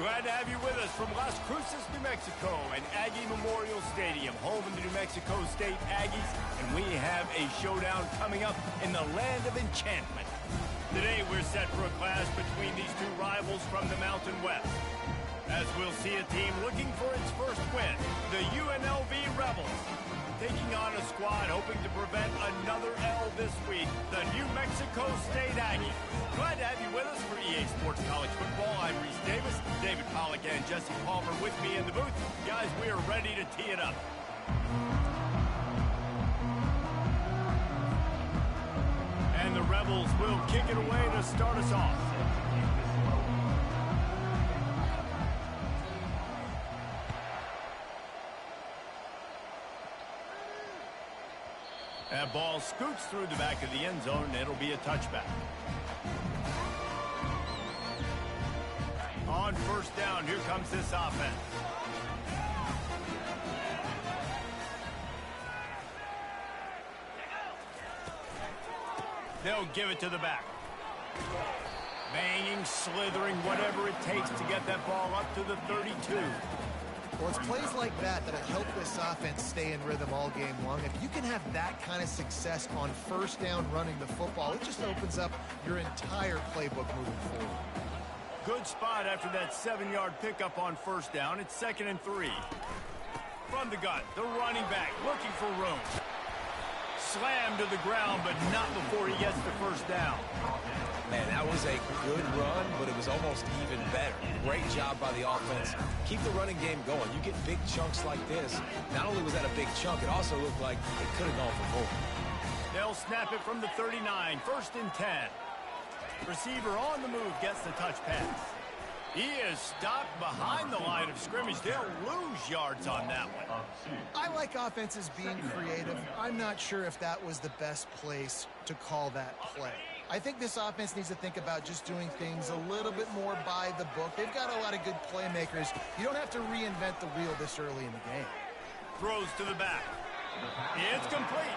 Glad to have you with us from Las Cruces, New Mexico, and Aggie Memorial Stadium, home of the New Mexico State Aggies, and we have a showdown coming up in the land of enchantment. Today, we're set for a clash between these two rivals from the Mountain West, as we'll see a team looking for its first win, the UNLV Rebels, taking on a squad hoping to prevent another L this week, the New Mexico State Aggies. Glad to have you with us for EA Sports College Football. I'm Reese Davis, David Pollack, and Jesse Palmer with me in the booth. Guys, we are ready to tee it up. And the Rebels will kick it away to start us off. That ball scoots through the back of the end zone, and it'll be a touchback. On first down, here comes this offense. They'll give it to the back. Banging, slithering, whatever it takes to get that ball up to the 32. Well, it's plays like that that'll help this offense stay in rhythm all game long. If you can have that kind of success on first down running the football, it just opens up your entire playbook moving forward. Good spot after that 7-yard pickup on first down. It's 2nd and 3. From the gun, the running back looking for room. Slammed to the ground, but not before he gets the first down. Man, that was a good run, but it was almost even better. Great job by the offense. Keep the running game going. You get big chunks like this. Not only was that a big chunk, it also looked like it could have gone for more. They'll snap it from the 39, 1st and 10. Receiver on the move gets the touch pass. He is stopped behind the line of scrimmage. They'll lose yards on that one. I like offenses being creative. I'm not sure if that was the best place to call that play. I think this offense needs to think about just doing things a little bit more by the book. They've got a lot of good playmakers. You don't have to reinvent the wheel this early in the game. Throws to the back. It's complete.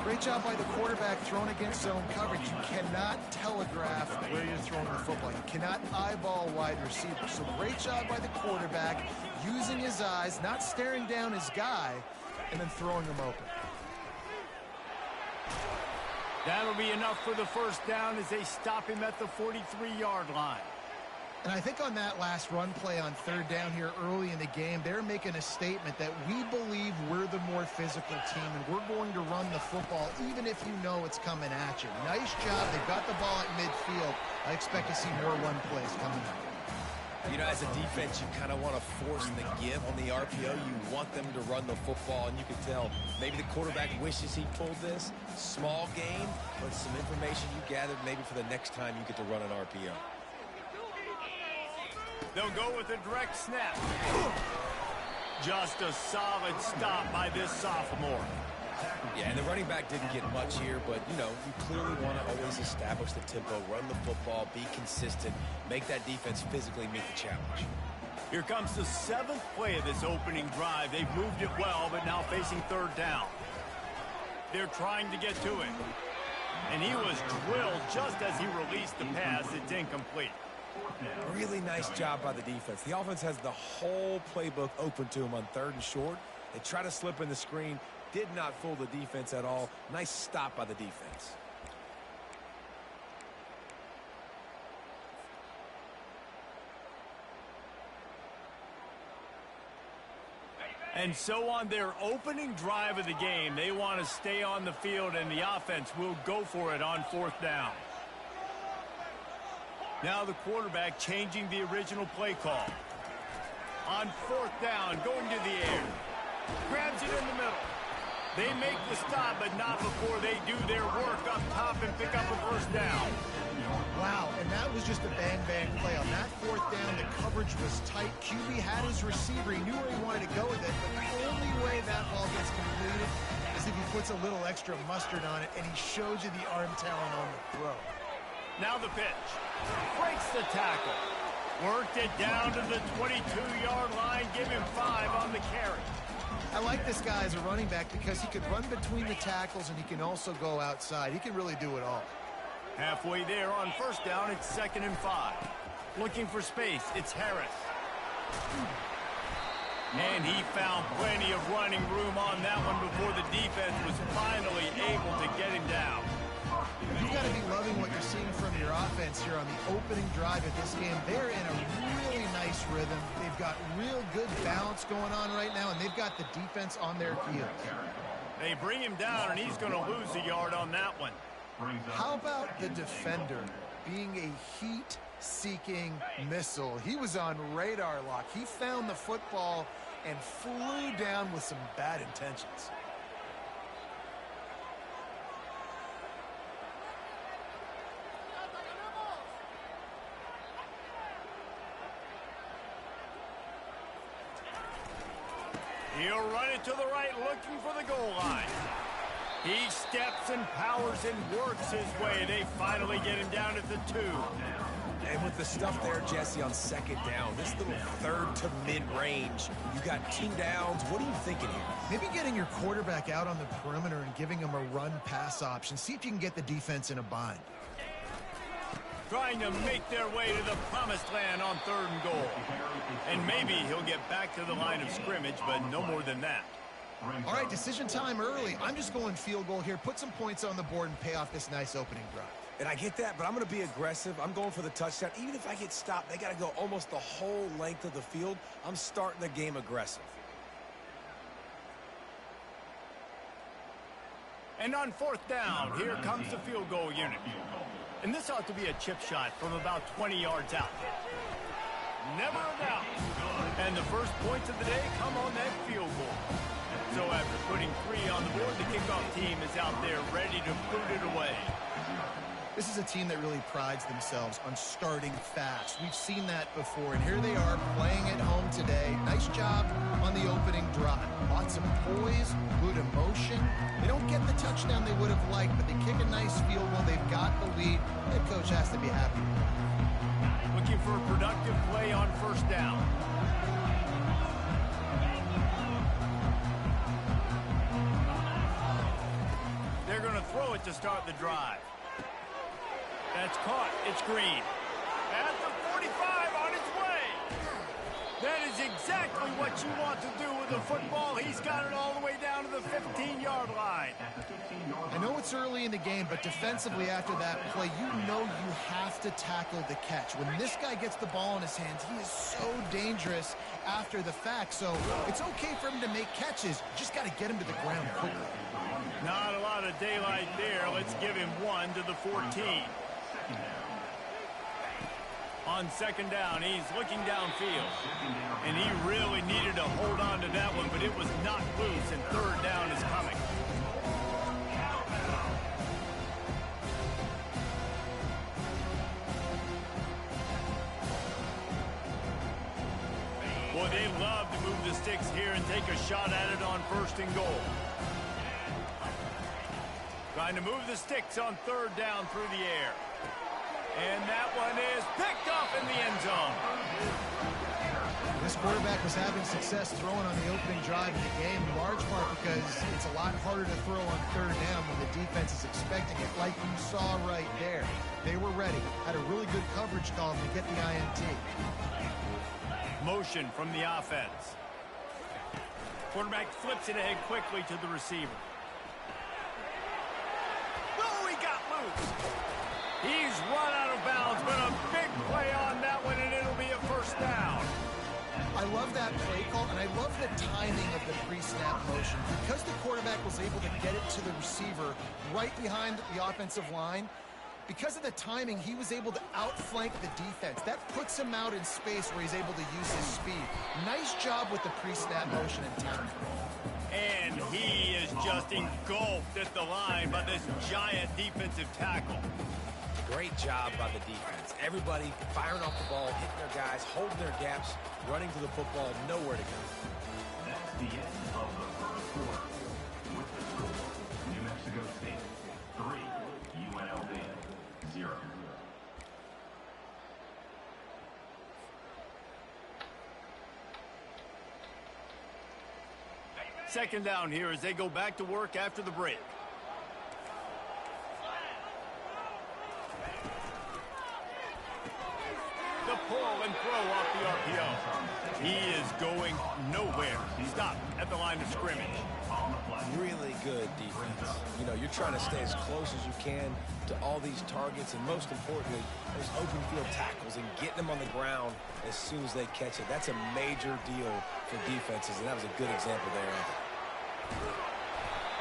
Great job by the quarterback throwing against zone coverage. You cannot telegraph where you're throwing the football. You cannot eyeball wide receivers. So great job by the quarterback using his eyes, not staring down his guy, and then throwing him open. That'll be enough for the first down as they stop him at the 43-yard line. And I think on that last run play on third down here early in the game, they're making a statement that we believe we're the more physical team and we're going to run the football even if you know it's coming at you. Nice job. They've got the ball at midfield. I expect to see more run plays coming up. You know, as a defense, you kind of want to force the give on the RPO. You want them to run the football, and you can tell maybe the quarterback wishes he pulled this. Small gain, but some information you gathered maybe for the next time you get to run an RPO. They'll go with a direct snap. Just a solid stop by this sophomore. Yeah, and the running back didn't get much here, but, you know, you clearly want to always establish the tempo, run the football, be consistent, make that defense physically meet the challenge. Here comes the 7th play of this opening drive. They've moved it well, but now facing third down. They're trying to get to it. And he was drilled just as he released the pass. It's incomplete. Really nice job by the defense. The offense has the whole playbook open to them on 3rd and short. They try to slip in the screen. Did not fool the defense at all. Nice stop by the defense. And so on their opening drive of the game, they want to stay on the field, and the offense will go for it on 4th down. Now the quarterback changing the original play call. On 4th down, going to the air. Grabs it in the middle. They make the stop, but not before they do their work up top and pick up a first down. Wow, and that was just a bang-bang play. On that 4th down, the coverage was tight. QB had his receiver. He knew where he wanted to go with it, but the only way that ball gets completed is if he puts a little extra mustard on it, and he shows you the arm talent on the throw. Now the pitch. Breaks the tackle. Worked it down to the 22-yard line. Give him 5 on the carry. I like this guy as a running back because he can run between the tackles and he can also go outside. He can really do it all. Halfway there on first down, it's 2nd and 5. Looking for space, it's Harris. And he found plenty of running room on that one before the defense was finally able to get him down. You've got to be loving what you're seeing from your offense here on the opening drive of this game. They're in a really nice rhythm. They've got real good balance going on right now, and they've got the defense on their heels. They bring him down, and he's going to lose a yard on that one. How about the defender being a heat-seeking missile? He was on radar lock. He found the football and flew down with some bad intentions. He'll run it to the right, looking for the goal line. He steps and powers and works his way. They finally get him down at the 2. And with the stuff there, Jesse, on second down, this little third to mid-range, you got 2 downs. What are you thinking here? Maybe getting your quarterback out on the perimeter and giving him a run-pass option. See if you can get the defense in a bind. Trying to make their way to the promised land on 3rd and goal. And maybe he'll get back to the line of scrimmage, but no more than that. All right, decision time early. I'm just going field goal here. Put some points on the board and pay off this nice opening drive. And I get that, but I'm going to be aggressive. I'm going for the touchdown. Even if I get stopped, they got to go almost the whole length of the field. I'm starting the game aggressive. And on 4th down, here comes the field goal unit. And this ought to be a chip shot from about 20 yards out. Never a doubt. And the first points of the day come on that field goal. So after putting 3 on the board, the kickoff team is out there ready to boot it away. This is a team that really prides themselves on starting fast. We've seen that before, and here they are playing at home today. Nice job on the opening drive. Lots of poise, good emotion. They don't get the touchdown they would have liked, but they kick a nice field goal. They've got the lead. Head coach has to be happy. Looking for a productive play on 1st down. They're going to throw it to start the drive. That's caught. It's Green. At the 45 on his way. That is exactly what you want to do with the football. He's got it all the way down to the 15-yard line. I know it's early in the game, but defensively after that play, you know you have to tackle the catch. When this guy gets the ball in his hands, he is so dangerous after the fact. So it's okay for him to make catches. You just got to get him to the ground quickly. Not a lot of daylight there. Let's give him 1 to the 14. On 2nd down, he's looking downfield. And he really needed to hold on to that one, but it was knocked loose, and 3rd down is coming. Boy, they love to move the sticks here and take a shot at it on 1st and goal. Trying to move the sticks on 3rd down through the air. And that one is picked off in the end zone. This quarterback was having success throwing on the opening drive of the game, in large part because it's a lot harder to throw on 3rd down when the defense is expecting it, like you saw right there. They were ready, had a really good coverage call to get the INT. Motion from the offense. Quarterback flips it ahead quickly to the receiver. Oh, he got loose. He's run out of bounds, but a big play on that one, and it'll be a 1st down. I love that play call, and I love the timing of the pre-snap motion. Because the quarterback was able to get it to the receiver right behind the offensive line, because of the timing, he was able to outflank the defense. That puts him out in space where he's able to use his speed. Nice job with the pre-snap motion and timing. And he is just engulfed at the line by this giant defensive tackle. Great job by the defense. Everybody firing off the ball, hitting their guys, holding their gaps, running to the football, nowhere to go. That's the end of the 1st quarter. With the score, New Mexico State 3, UNLV 0. Second down here as they go back to work after the break. The He is going nowhere. Stop at the line of scrimmage. Really good defense. You know, you're trying to stay as close as you can to all these targets, and most importantly, those open field tackles and getting them on the ground as soon as they catch it. That's a major deal for defenses, and that was a good example there.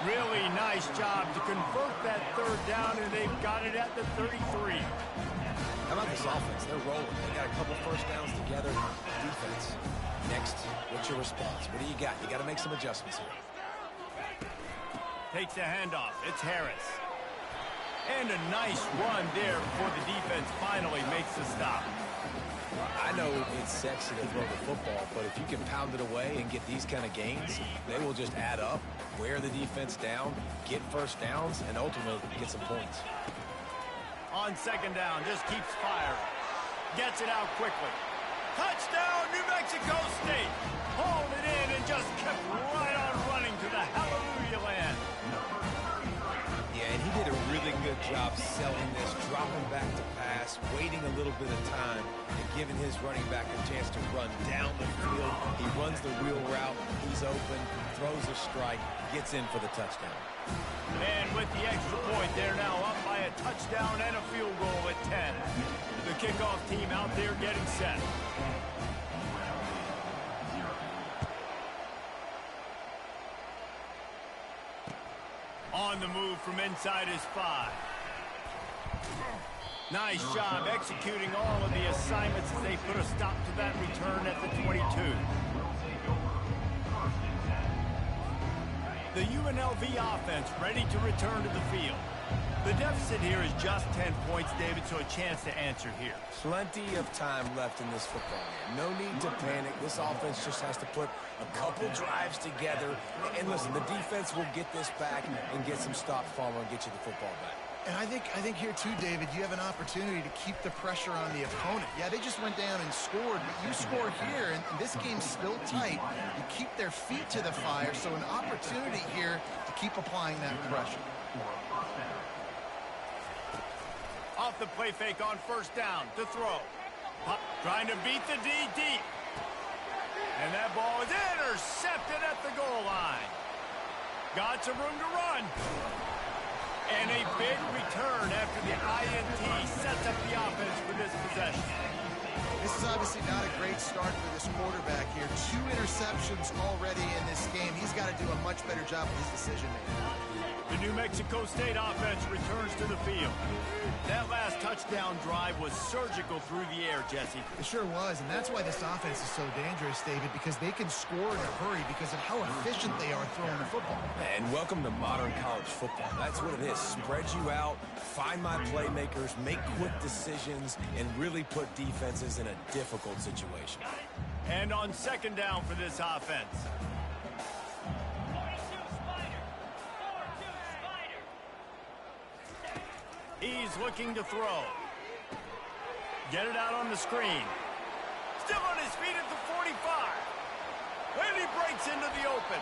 Really nice job to convert that third down, and they've got it at the 33. How about this offense? They're rolling. They got a couple first downs together. Defense. Next, what's your response? What do you got? You got to make some adjustments here. Takes the handoff. It's Harris. And a nice run there before the defense finally makes the stop. I know it's sexy to throw the football, but if you can pound it away and get these kind of gains, they will just add up, wear the defense down, get first downs, and ultimately get some points. On second down, just keeps firing. Gets it out quickly. Touchdown, New Mexico State. Hauled it in and just kept right on running to the hallelujah land. Yeah, and he did a really good job selling this, dropping back to pass, waiting a little bit of time, and giving his running back a chance to run down the field. He runs the wheel route. He's open, throws a strike, gets in for the touchdown. And with the extra point, they're now up by a touchdown and a field goal at 10. The kickoff team out there getting set. On the move from inside his 5. Nice job executing all of the assignments as they put a stop to that return at the 22. The UNLV offense ready to return to the field. The deficit here is just 10 points, David, so a chance to answer here. Plenty of time left in this football game. No need to panic. This offense just has to put a couple drives together. And listen, the defense will get this back and get some stop follow and get you the football back. And I think here too, David, you have an opportunity to keep the pressure on the opponent. Yeah, they just went down and scored, but you score here, and this game's still tight. You keep their feet to the fire, so an opportunity here to keep applying that pressure. Off the play fake on first down to throw. Pop, trying to beat the D deep. And that ball is intercepted at the goal line. Got some room to run. And a big return after the INT sets up the offense for this possession. This is obviously not a great start for this quarterback here. 2 interceptions already in this game. He's got to do a much better job with his decision-making. The New Mexico State offense returns to the field. That last touchdown drive was surgical through the air, Jesse. It sure was, and that's why this offense is so dangerous, David, because they can score in a hurry because of how efficient they are throwing the football. And welcome to modern college football. That's what it is. Spread you out, find my playmakers, make quick decisions, and really put defenses in a difficult situation. And on second down for this offense. He's looking to throw. Get it out on the screen. Still on his feet at the 45. And he breaks into the open.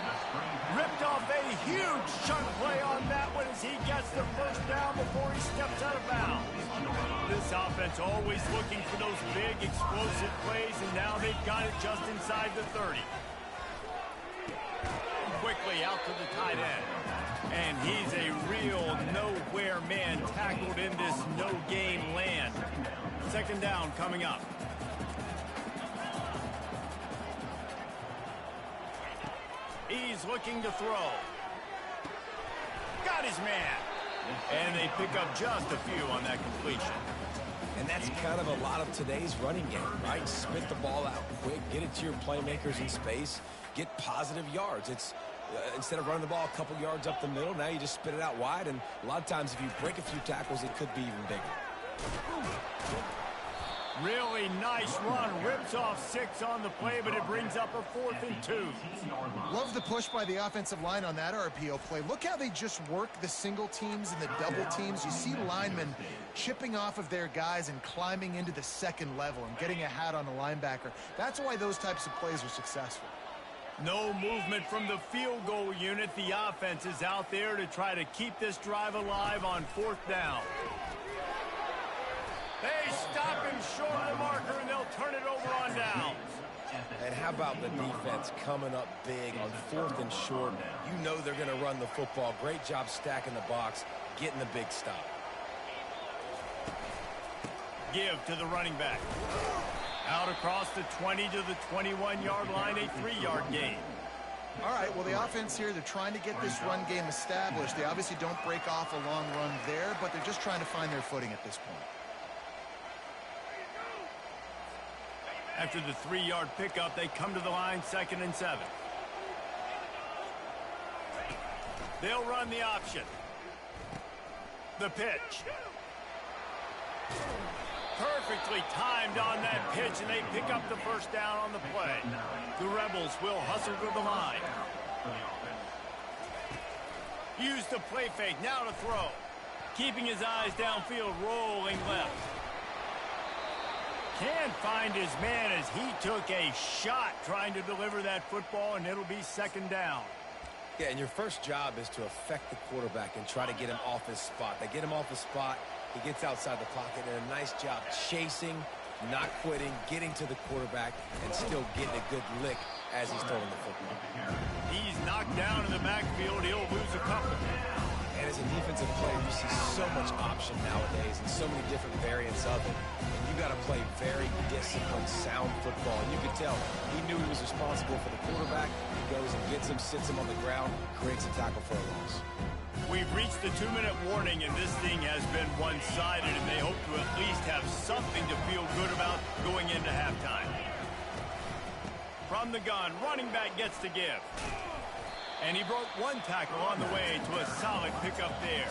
Ripped off a huge chunk play on that one as he gets the first down before he steps out of bounds. This offense always looking for those big explosive plays, and now they've got it just inside the 30. Quickly out to the tight end. And he's a real nowhere man tackled in this no-game land. Second down coming up. He's looking to throw. Got his man. And they pick up just a few on that completion. And that's kind of a lot of today's running game, right? Spit the ball out quick, get it to your playmakers in space, get positive yards. It's instead of running the ball a couple yards up the middle, now you just spit it out wide, and a lot of times if you break a few tackles, it could be even bigger. Really nice run. Rips off 6 on the play, but it brings up a 4th and 2. Love the push by the offensive line on that RPO play. Look how they just work the single teams and the double teams. You see linemen chipping off of their guys and climbing into the second level and getting a hat on the linebacker. That's why those types of plays are successful. No movement from the field goal unit. The offense is out there to try to keep this drive alive on 4th down. They stop him short of the marker, and they'll turn it over on downs. And how about the defense coming up big on 4th and short? You know they're going to run the football. Great job stacking the box, getting the big stop. Give to the running back. Out across the 20 to the 21-yard line, a 3-yard gain. All right, well, the offense here, they're trying to get this run game established. They obviously don't break off a long run there, but they're just trying to find their footing at this point. After the 3-yard pickup, they come to the line, 2nd and 7. They'll run the option. The pitch. Perfectly timed on that pitch, and they pick up the first down on the play. The Rebels will hustle to the line. Use the play fake, now to throw. Keeping his eyes downfield, rolling left. Can't find his man as he took a shot trying to deliver that football, and it'll be 2nd down. Yeah, and your first job is to affect the quarterback and try to get him off his spot. They get him off his spot. He gets outside the pocket, and a nice job chasing, not quitting, getting to the quarterback, and still getting a good lick as he's throwing the football. He's knocked down in the backfield. He'll lose a couple. And as a defensive player, you see so much option nowadays and so many different variants of it. And you got to play very disciplined, sound football. And you could tell he knew he was responsible for the quarterback. He goes and gets him, sits him on the ground, creates a tackle for a loss. We've reached the 2-minute warning, and this thing has been one-sided, and they hope to at least have something to feel good about going into halftime. From the gun, running back gets to give. And he broke one tackle on the way to a solid pickup there.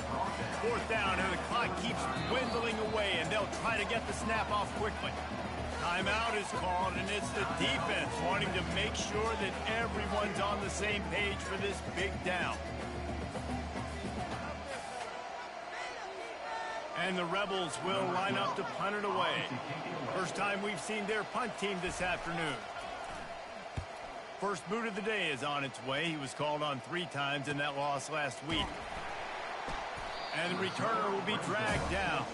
4th down, and the clock keeps dwindling away, and they'll try to get the snap off quickly. Timeout is called, and it's the defense wanting to make sure that everyone's on the same page for this big down. And the Rebels will line up to punt it away. First time we've seen their punt team this afternoon. First boot of the day is on its way. He was called on 3 times in that loss last week. And the returner will be dragged down.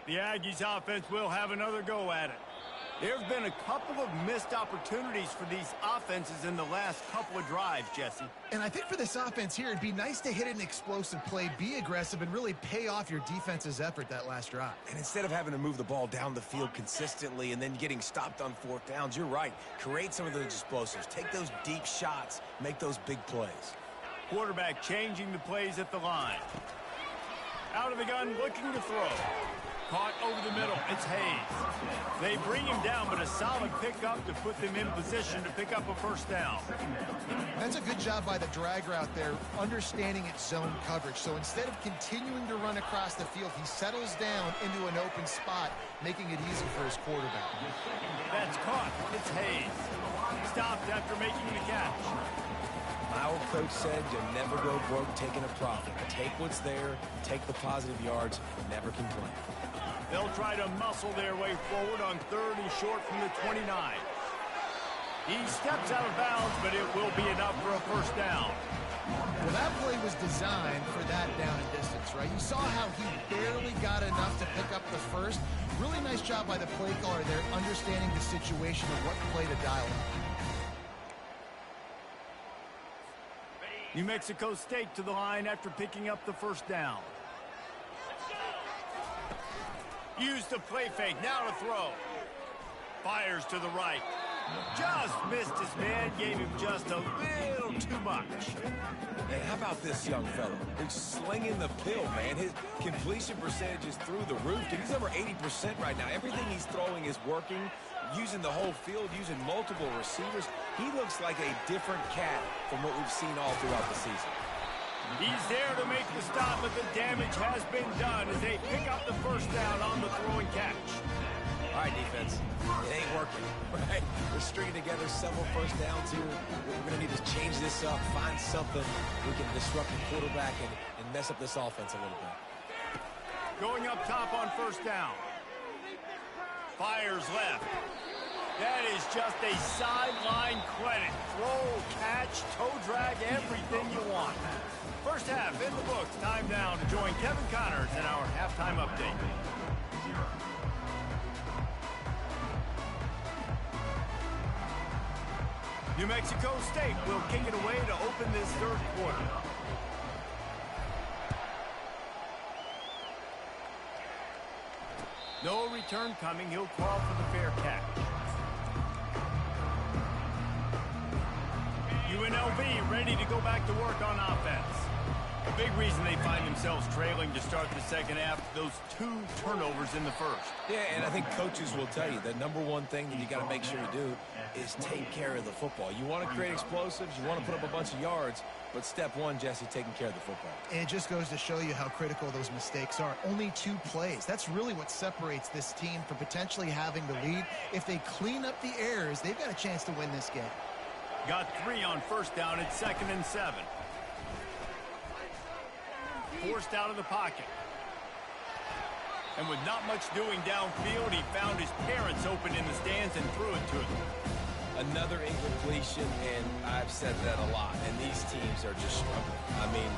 The Aggies offense will have another go at it. There have been a couple of missed opportunities for these offenses in the last couple of drives, Jesse. And I think for this offense here, it'd be nice to hit an explosive play, be aggressive, and really pay off your defense's effort that last drive. And instead of having to move the ball down the field consistently and then getting stopped on 4th downs, you're right. Create some of those explosives. Take those deep shots. Make those big plays. Quarterback changing the plays at the line. Out of the gun, looking to throw. Caught over the middle. It's Hayes. They bring him down, but a solid pickup to put them in position to pick up a first down. That's a good job by the drag route there, understanding its zone coverage. So instead of continuing to run across the field, he settles down into an open spot, making it easy for his quarterback. That's caught. It's Hayes. Stopped after making the catch. My old coach said you'll never go broke taking a profit. Take what's there, take the positive yards, never complain. They'll try to muscle their way forward on 3rd and short from the 29. He steps out of bounds, but it will be enough for a first down. Well, that play was designed for that down and distance, right? You saw how he barely got enough to pick up the first. Really nice job by the play caller there, understanding the situation of what play to dial up. New Mexico State to the line after picking up the first down. Use the play fake, now to throw. Fires to the right. Just missed his man, gave him just a little too much. And how about this young fellow? He's slinging the pill, man. His completion percentage is through the roof. Dude, he's over 80% right now. Everything he's throwing is working, using the whole field, using multiple receivers. He looks like a different cat from what we've seen all throughout the season. He's there to make the stop, but the damage has been done as they pick up the first down on the throw and catch. All right, defense, it ain't working, right? We're stringing together several first downs here. We're going to need to change this up, find something we can disrupt the quarterback and mess up this offense a little bit. Going up top on first down. Fires left. That is just a sideline credit. Throw, catch, toe drag, everything you want. First half in the books. Time down to join Kevin Connors in our halftime update. New Mexico State will kick it away to open this third quarter. No return coming. He'll call for the fair catch. UNLV ready to go back to work on offense. A big reason they find themselves trailing to start the second half, those 2 turnovers in the first. Yeah, and I think coaches will tell you the number one thing that you got to make sure you do is take care of the football. You want to create explosives, you want to put up a bunch of yards, but step one, Jesse, taking care of the football. And it just goes to show you how critical those mistakes are. Only 2 plays. That's really what separates this team from potentially having the lead. If they clean up the errors, they've got a chance to win this game. Got 3 on first down. It's 2nd and 7. Forced out of the pocket. And with not much doing downfield, he found his parents open in the stands and threw it to them. Another incompletion, and I've said that a lot, and these teams are just struggling. I mean,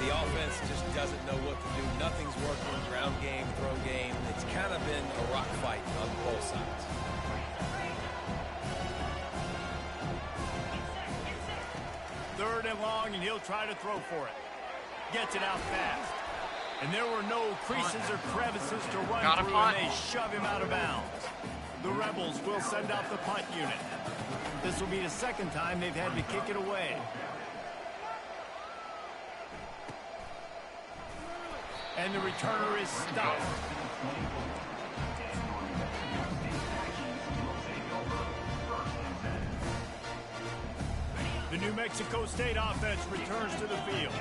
the offense just doesn't know what to do. Nothing's working. Ground game, throw game. It's kind of been a rock fight on both sides. Third and long, and he'll try to throw for it. Gets it out fast. And there were no creases or crevices to run through, and they shove him out of bounds. The Rebels will send out the punt unit. This will be the second time they've had to kick it away. And the returner is stopped. The New Mexico State offense returns to the field.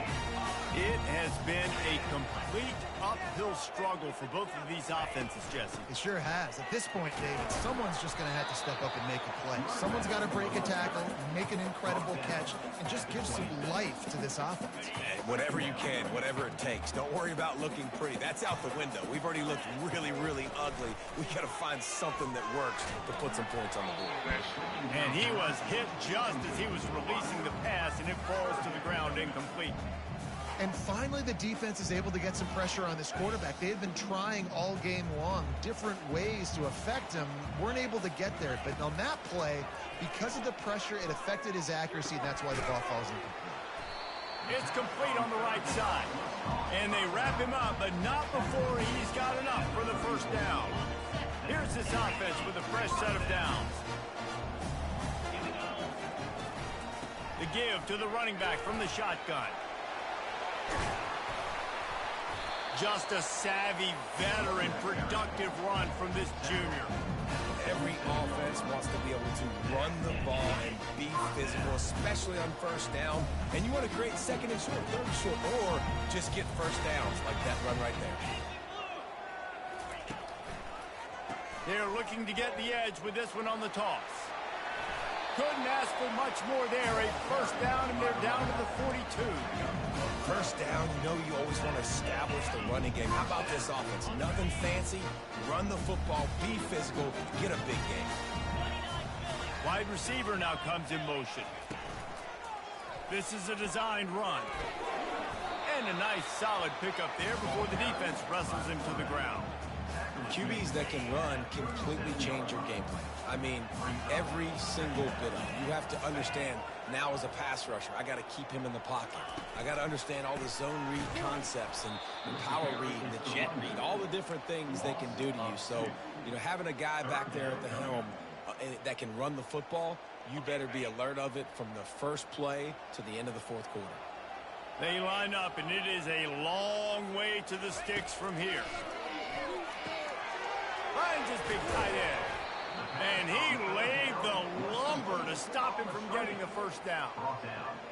It has been a complete uphill struggle for both of these offenses, Jesse. It sure has. At this point, David, someone's just going to have to step up and make a play. Someone's got to break a tackle, make an incredible catch, and just give some life to this offense. Whatever you can, whatever it takes. Don't worry about looking pretty. That's out the window. We've already looked really, really ugly. We got to find something that works to put some points on the board. And he was hit just as he was releasing the pass, and it falls to the ground incomplete. And finally, the defense is able to get some pressure on this quarterback. They had been trying all game long, different ways to affect him. Weren't able to get there. But on that play, because of the pressure, it affected his accuracy, and that's why the ball falls incomplete. It's complete on the right side. And they wrap him up, but not before he's got enough for the first down. Here's this offense with a fresh set of downs. The give to the running back from the shotgun. Just a savvy, veteran, productive run from this junior. Every offense wants to be able to run the ball and be physical, especially on first down. And you want to create second and short, third and short, or just get first downs like that run right there. They're looking to get the edge with this one on the toss. Couldn't ask for much more there. A first down, and they're down to the 42. First down, you know you always want to establish the running game. How about this offense? Nothing fancy. Run the football, be physical, get a big game. Wide receiver now comes in motion. This is a designed run. And a nice solid pickup there before the defense wrestles him to the ground. QBs that can run completely change your game plan. I mean, every single bit of it. You have to understand, now as a pass rusher, I got to keep him in the pocket. I got to understand all the zone read concepts and the power read and the jet read, all the different things they can do to you. So, you know, having a guy back there at the helm that can run the football, you better be alert of it from the first play to the end of the fourth quarter. They line up, and it is a long way to the sticks from here. Finds his big tight end. And he laid the lumber to stop him from getting the first down.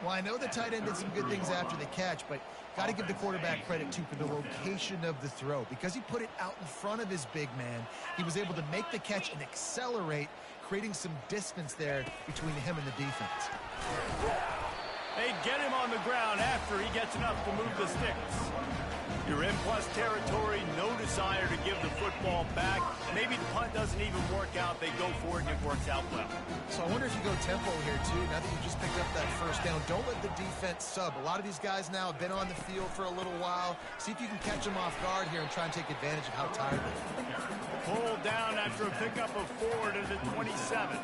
Well, I know the tight end did some good things after the catch, but got to give the quarterback credit, too, for the location of the throw. Because he put it out in front of his big man, he was able to make the catch and accelerate, creating some distance there between him and the defense. They get him on the ground after he gets enough to move the sticks. You're in plus territory, no desire to give the football back. Maybe the punt doesn't even work out. They go for it, and it works out well. So I wonder if you go tempo here, too. Now that you just picked up that first down, don't let the defense sub. A lot of these guys now have been on the field for a little while. See if you can catch them off guard here and try and take advantage of how tired they are. Pulled down after a pickup of 4 to the 27.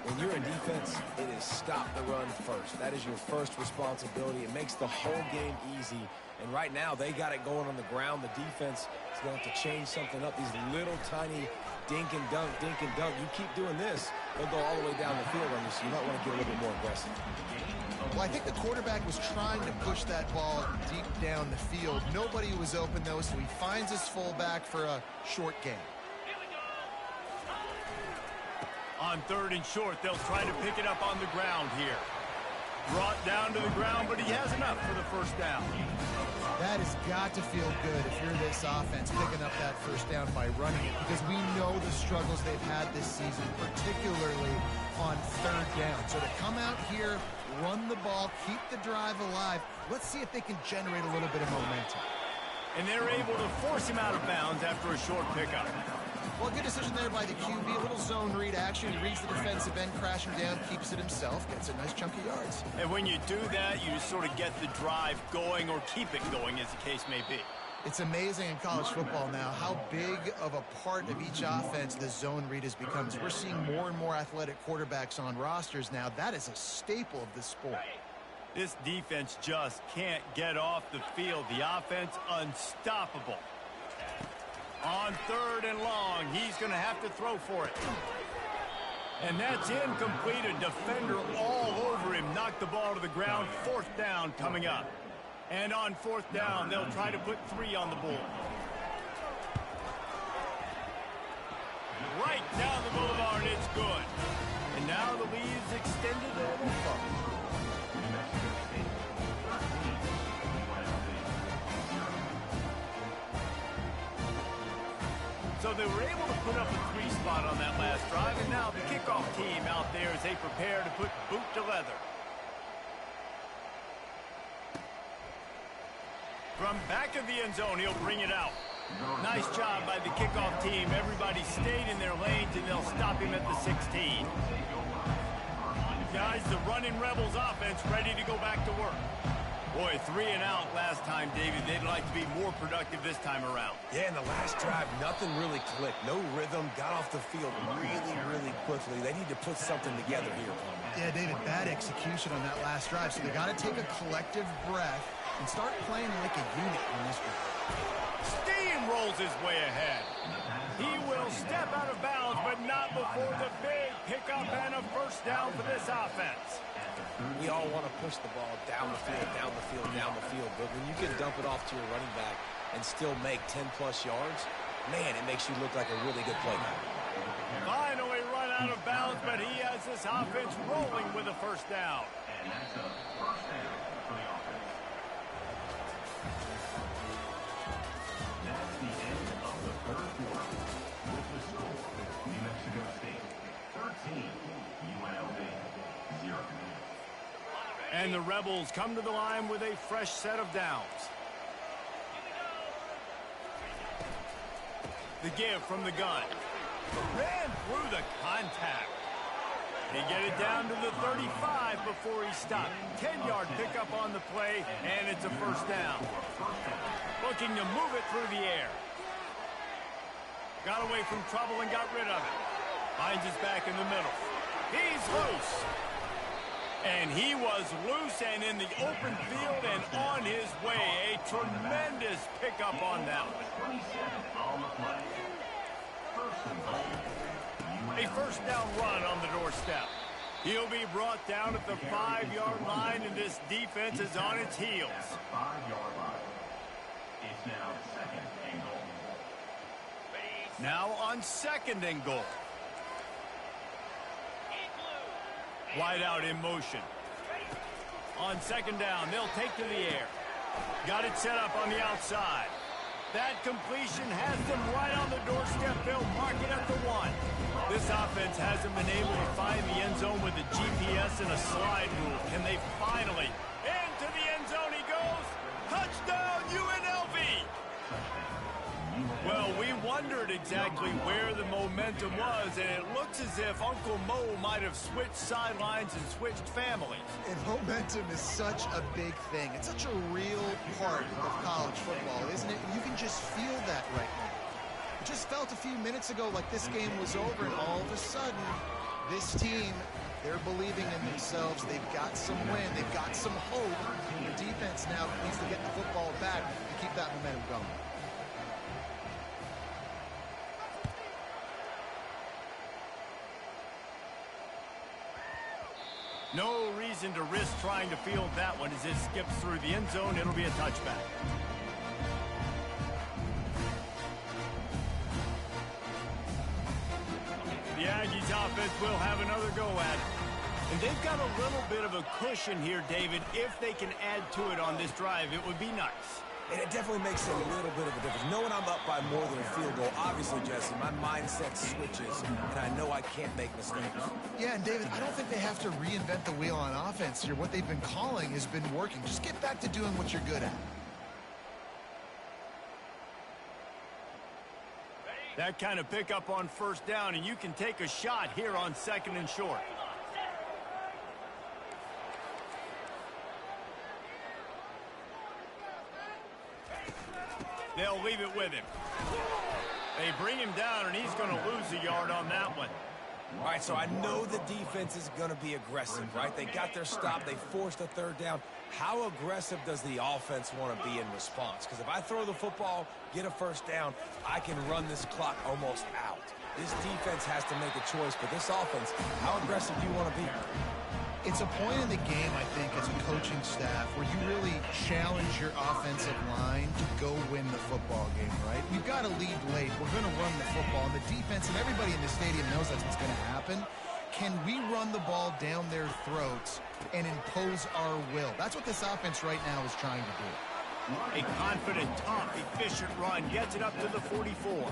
When you're in defense, it is stop the run first. That is your first responsibility. It makes the whole game easy. And right now, they got it going on the ground. The defense is going to have to change something up. These little tiny dink and dunk, dink and dunk. You keep doing this, they'll go all the way down the field on you, so you might want to get a little bit more aggressive. Well, I think the quarterback was trying to push that ball deep down the field. Nobody was open, though, so he finds his fullback for a short gain. On 3rd and short, they'll try to pick it up on the ground here. Brought down to the ground, but he has enough for the first down. That has got to feel good if you're this offense picking up that first down by running it, because we know the struggles they've had this season, particularly on 3rd down. So to come out here, run the ball, keep the drive alive, let's see if they can generate a little bit of momentum. And they're able to force him out of bounds after a short pickup. Well, good decision there by the QB. A little zone read action. He reads the defensive end crashing down, keeps it himself, gets a nice chunk of yards. And when you do that, you sort of get the drive going or keep it going, as the case may be. It's amazing in college football now how big of a part of each offense the zone read has become. We're seeing more and more athletic quarterbacks on rosters now. That is a staple of the sport. This defense just can't get off the field. The offense unstoppable. On 3rd and long, he's going to have to throw for it. And that's incomplete. A defender all over him. Knocked the ball to the ground. 4th down coming up. And on 4th down, they'll try to put 3 on the board. Right down the boulevard, it's good. And now the lead's extended a little further. So they were able to put up a 3 spot on that last drive, and now the kickoff team out there as they prepare to put boot to leather. From back of the end zone, he'll bring it out. Nice job by the kickoff team. Everybody stayed in their lanes, and they'll stop him at the 16. Guys, the running Rebels offense ready to go back to work. Boy, 3 and out last time, David. They'd like to be more productive this time around. Yeah, in the last drive, nothing really clicked. No rhythm, got off the field really, really quickly. They need to put something together here, Palmer. Yeah, David, bad execution on that last drive. So they got to take a collective breath and start playing like a unit in this one. Steamrolls his way ahead. He will step out of bounds, but not before the big pickup and a first down for this offense. We all want to push the ball down the field, down the field, down the field. But when you can dump it off to your running back and still make 10-plus yards, man, it makes you look like a really good play guy. Finally run out of bounds, but he has this offense rolling with a first down. And that's a first down for the offense. That's the end of the 3rd quarter. With the score, New Mexico State 13, UNLV 0. And the Rebels come to the line with a fresh set of downs. The give from the gun. Ran through the contact. They get it down to the 35 before he stopped. 10-yard pickup on the play, and it's a first down. Looking to move it through the air. Got away from trouble and got rid of it. Finds his back in the middle. He's loose. And he was loose and in the open field and on his way. A tremendous pickup on that one. 27 on the play. First and goal. A first down run on the doorstep. He'll be brought down at the 5-yard line, and this defense is on its heels. At the 5-yard line. It's now 2nd and goal. Now on 2nd and goal. Wide out in motion. On 2nd down, they'll take to the air. Got it set up on the outside. That completion has them right on the doorstep. They'll mark it at the 1. This offense hasn't been able to find the end zone with the GPS and a slide rule. Can they finally into the exactly where the momentum was, and it looks as if Uncle Mo might have switched sidelines and switched families. And momentum is such a big thing. It's such a real part of college football, isn't it? You can just feel that right now. It just felt a few minutes ago like this game was over, and all of a sudden, this team, they're believing in themselves. They've got some win. They've got some hope. The defense now needs to get the football back and keep that momentum going. No reason to risk trying to field that one as it skips through the end zone. It'll be a touchback. The Aggies offense will have another go at it. And they've got a little bit of a cushion here, David. If they can add to it on this drive, it would be nice. And it definitely makes a little bit of a difference. Knowing I'm up by more than a field goal, obviously, Jesse, my mindset switches, and I know I can't make mistakes. Yeah, and David, I don't think they have to reinvent the wheel on offense here. What they've been calling has been working. Just get back to doing what you're good at. That kind of pickup on first down, and you can take a shot here on 2nd and short. They'll leave it with him. They bring him down, and he's going to lose a yard on that one. All right, so I know the defense is going to be aggressive, right? They got their stop. They forced a 3rd down. How aggressive does the offense want to be in response? Because if I throw the football, get a 1st down, I can run this clock almost out. This defense has to make a choice, but this offense, how aggressive do you want to be? It's a point in the game, I think, as a coaching staff where you really challenge your offensive line to go win the football game, right? We've got to lead late. We're going to run the football. And the defense and everybody in the stadium knows that's what's going to happen. Can we run the ball down their throats and impose our will? That's what this offense right now is trying to do. A confident, tough, efficient run gets it up to the 44.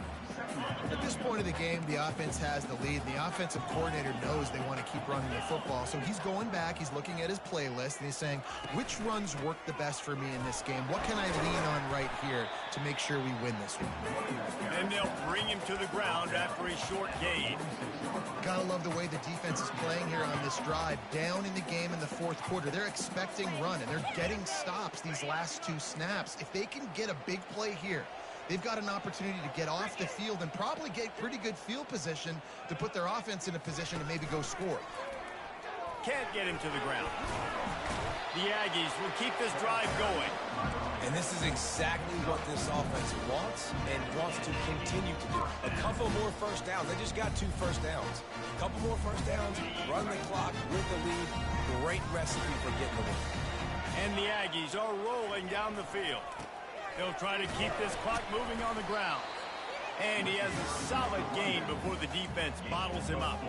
At this point of the game, the offense has the lead. The offensive coordinator knows they want to keep running the football. So he's going back, he's looking at his playlist, and he's saying, which runs work the best for me in this game? What can I lean on right here to make sure we win this one? And they'll bring him to the ground after a short gain. Gotta love the way the defense is playing here on this drive. Down in the game in the 4th quarter. They're expecting run, and they're getting stops these last 2 snaps. If they can get a big play here, they've got an opportunity to get off the field and probably get pretty good field position to put their offense in a position to maybe go score. Can't get him to the ground. The Aggies will keep this drive going. And this is exactly what this offense wants and wants to continue to do. A couple more 1st downs. They just got 2 1st downs. A couple more 1st downs, run the clock with the lead. Great recipe for getting the win. And the Aggies are rolling down the field. They'll try to keep this clock moving on the ground. And he has a solid gain before the defense bottles him up.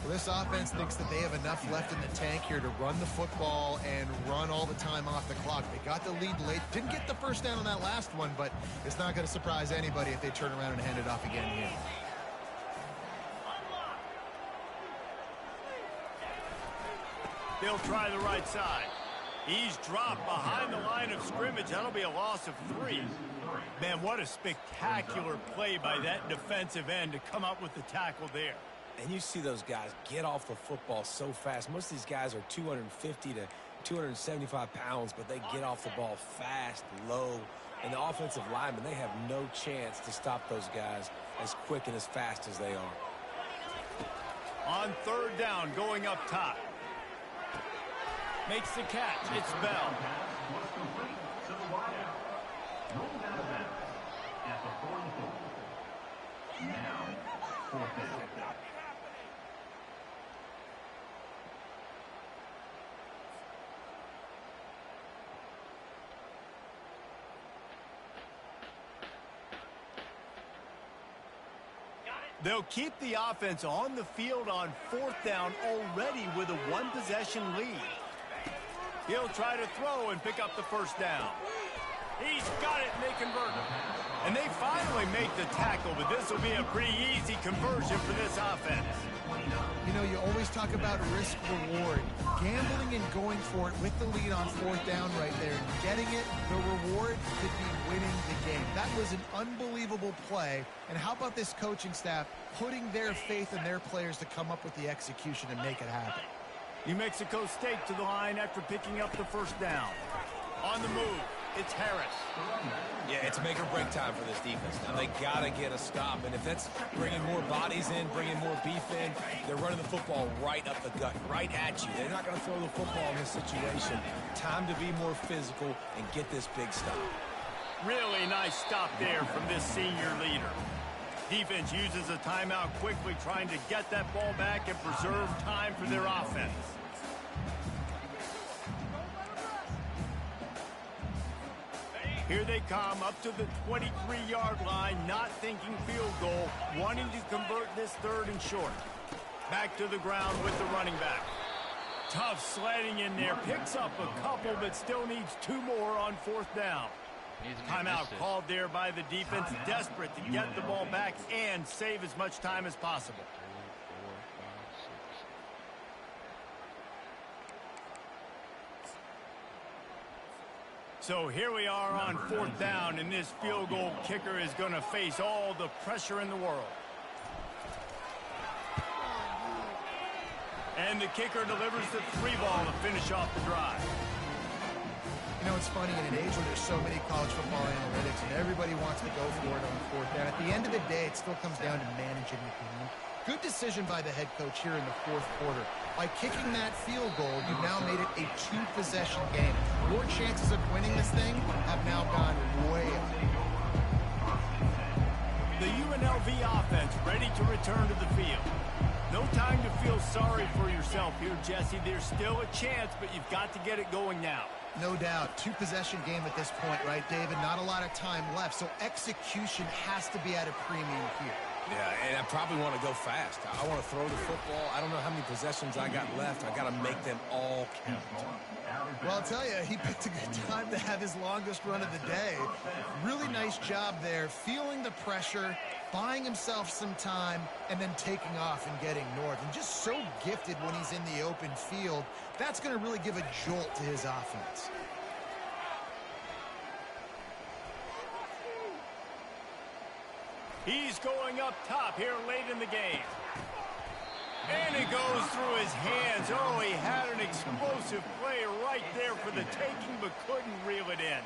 Well, this offense thinks that they have enough left in the tank here to run the football and run all the time off the clock. They got the lead late. Didn't get the 1st down on that last one, but it's not going to surprise anybody if they turn around and hand it off again here. They'll try the right side. He's dropped behind the line of scrimmage. That'll be a loss of 3. Man, what a spectacular play by that defensive end to come up with the tackle there. And you see those guys get off the football so fast. Most of these guys are 250 to 275 pounds, but they get off the ball fast, low. And the offensive linemen, they have no chance to stop those guys as quick and as fast as they are. On 3rd down, going up top. Makes the catch. It's Bell. They'll keep the offense on the field on 4th down already with a 1-possession lead. He'll try to throw and pick up the 1st down. He's got it, and they convert. And they finally make the tackle, but this will be a pretty easy conversion for this offense. You know, you always talk about risk-reward. Gambling and going for it with the lead on 4th down right there and getting it, the reward could be winning the game. That was an unbelievable play. And how about this coaching staff putting their faith in their players to come up with the execution and make it happen? New Mexico State to the line after picking up the 1st down. On the move, it's Harris. Yeah, it's make or break time for this defense. Now they got to get a stop, and if that's bringing more bodies in, bringing more beef in, they're running the football right up the gut, right at you. They're not going to throw the football in this situation. Time to be more physical and get this big stop. Really nice stop there from this senior leader. Defense uses a timeout quickly, trying to get that ball back and preserve time for their offense. Here they come up to the 23-yard line, not thinking field goal, wanting to convert this 3rd and short. Back to the ground with the running back. Tough sledding in there, picks up a couple, but still needs 2 more on 4th down. Timeout called there by the defense, desperate to get the ball back and save as much time as possible. So here we are on 4th down, and this field goal kicker is going to face all the pressure in the world. And the kicker delivers the 3 ball to finish off the drive. You know, it's funny, in an age where there's so many college football analytics and everybody wants to go for it on 4th down, at the end of the day, it still comes down to managing the game. Good decision by the head coach here in the 4th quarter. By kicking that field goal, you've now made it a 2-possession game. Your chances of winning this thing have now gone way up. The UNLV offense ready to return to the field. No time to feel sorry for yourself here, Jesse. There's still a chance, but you've got to get it going now. No doubt. 2-possession game at this point, right, David? Not a lot of time left, so execution has to be at a premium here. Yeah, and I probably want to go fast. I want to throw the football. I don't know how many possessions I got left. I got to make them all count. Well, I'll tell you, he picked a good time to have his longest run of the day. Really nice job there, feeling the pressure, buying himself some time, and then taking off and getting north. And just so gifted when he's in the open field. That's going to really give a jolt to his offense. He's going up top here late in the game. And it goes through his hands. Oh, he had an explosive play right there for the taking, but couldn't reel it in.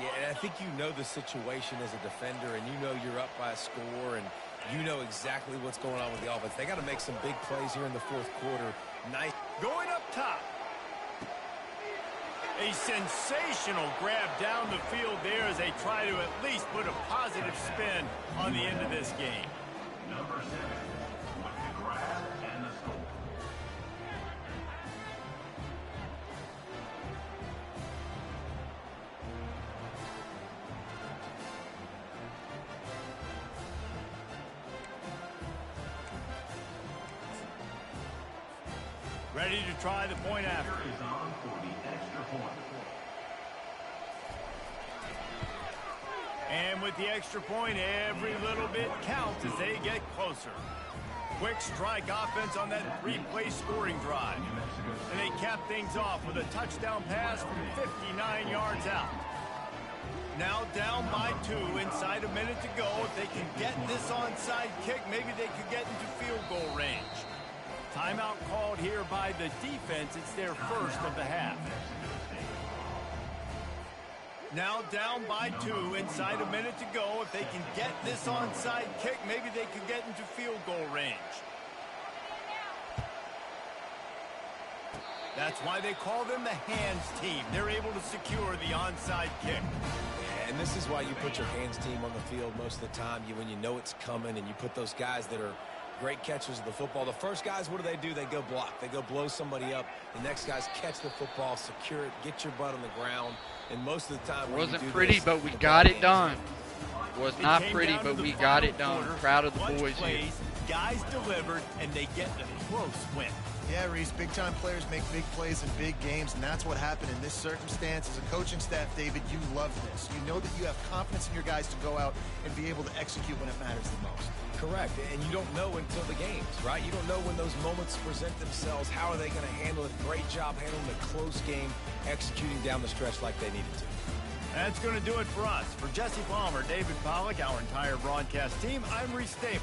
Yeah, and I think you know the situation as a defender, and you know you're up by a score, and you know exactly what's going on with the offense. They got to make some big plays here in the 4th quarter. Nice. Going up top. A sensational grab down the field there as they try to at least put a positive spin on the end of this game. Number 7 with the grab and the score. Ready to try the point after. Is on for the extra point. And with the extra point, every little bit counts as they get closer. Quick strike offense on that 3-play scoring drive. And they cap things off with a touchdown pass from 59 yards out. Now down by 2, inside a minute to go. If they can get this onside kick, maybe they could get into field goal range. Timeout called here by the defense. It's their first of the half. Now down by 2, inside a minute to go. If they can get this onside kick, maybe they could get into field goal range. That's why they call them the hands team. They're able to secure the onside kick. Yeah, and this is why you put your hands team on the field most of the time. When you know it's coming, and you put those guys that are great catchers of the football. The first guys, what do? They go block. They go blow somebody up. The next guys catch the football, secure it, get your butt on the ground. And most of the time, it wasn't pretty, but we got it done. It was not pretty, but we got it done. Proud of the boys here. Guys delivered, and they get a close win. Yeah, Reese, big-time players make big plays in big games, and that's what happened in this circumstance. As a coaching staff, David, you love this. You know that you have confidence in your guys to go out and be able to execute when it matters the most. Correct, and you don't know until the games, right? You don't know when those moments present themselves. How are they going to handle it? Great job handling a close game, executing down the stretch like they needed to. That's going to do it for us. For Jesse Palmer, David Pollack, our entire broadcast team, I'm Reese Davis.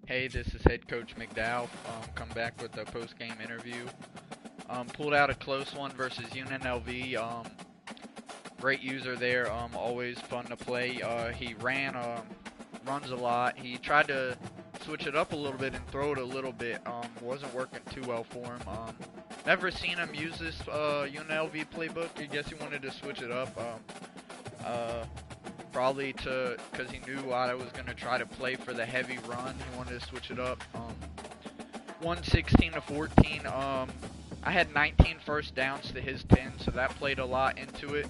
Hey, this is head coach McDowell. Come back with a post-game interview. Pulled out a close one versus UNLV. Great user there. Always fun to play. He runs a lot. He tried to switch it up a little bit and throw it a little bit. Wasn't working too well for him. Never seen him use this UNLV playbook. I guess he wanted to switch it up. Probably because he knew I was going to try to play for the heavy run. He wanted to switch it up. 116-14. I had 19 first downs to his 10, so that played a lot into it.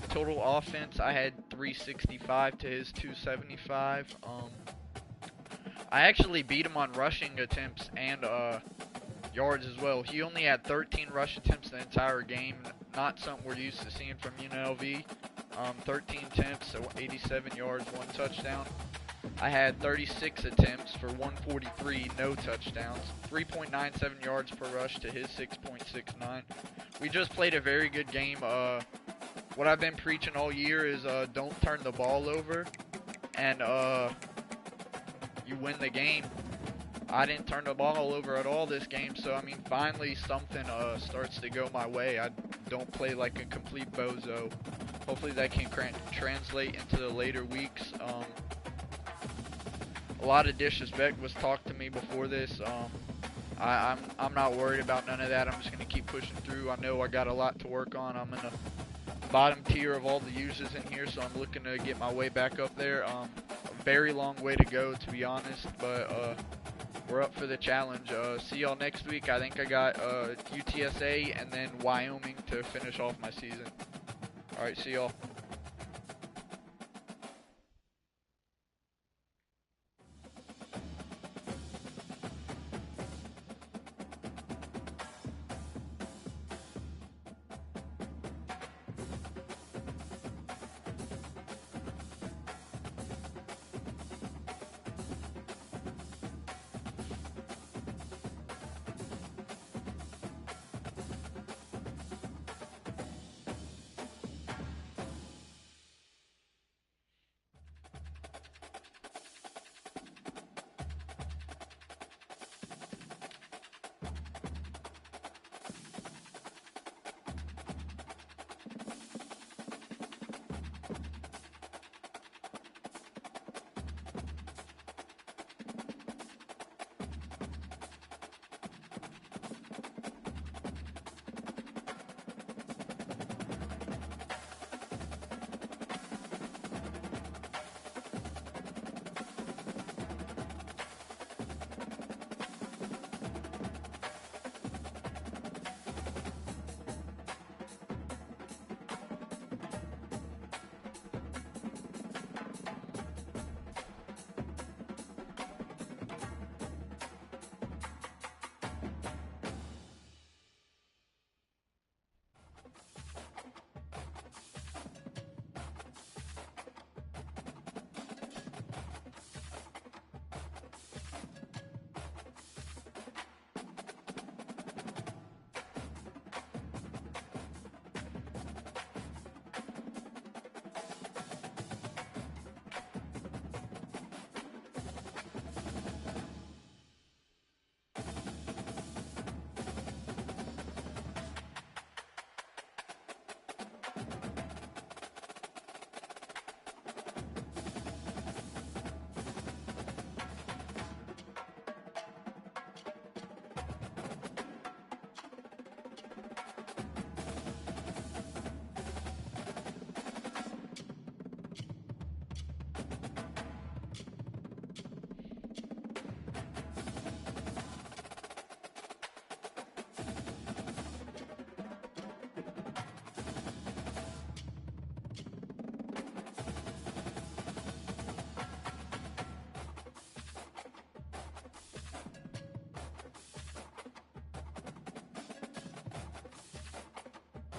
Total offense, I had 365 to his 275. I actually beat him on rushing attempts and yards as well. He only had 13 rush attempts the entire game. Not something we're used to seeing from UNLV. 13 attempts, so 87 yards, 1 touchdown. I had 36 attempts for 143, no touchdowns. 3.97 yards per rush to his 6.69. We just played a very good game. What I've been preaching all year is don't turn the ball over, and you win the game. I didn't turn the ball over at all this game, so I mean, finally something starts to go my way. I don't play like a complete bozo. Hopefully that can translate into the later weeks. A lot of disrespect was talked to me before this. I'm not worried about none of that. I'm just going to keep pushing through. I know I got a lot to work on. I'm in the bottom tier of all the users in here, so I'm looking to get my way back up there. A very long way to go, to be honest, but we're up for the challenge. See y'all next week. I think I got UTSA and then Wyoming to finish off my season. All right, see y'all.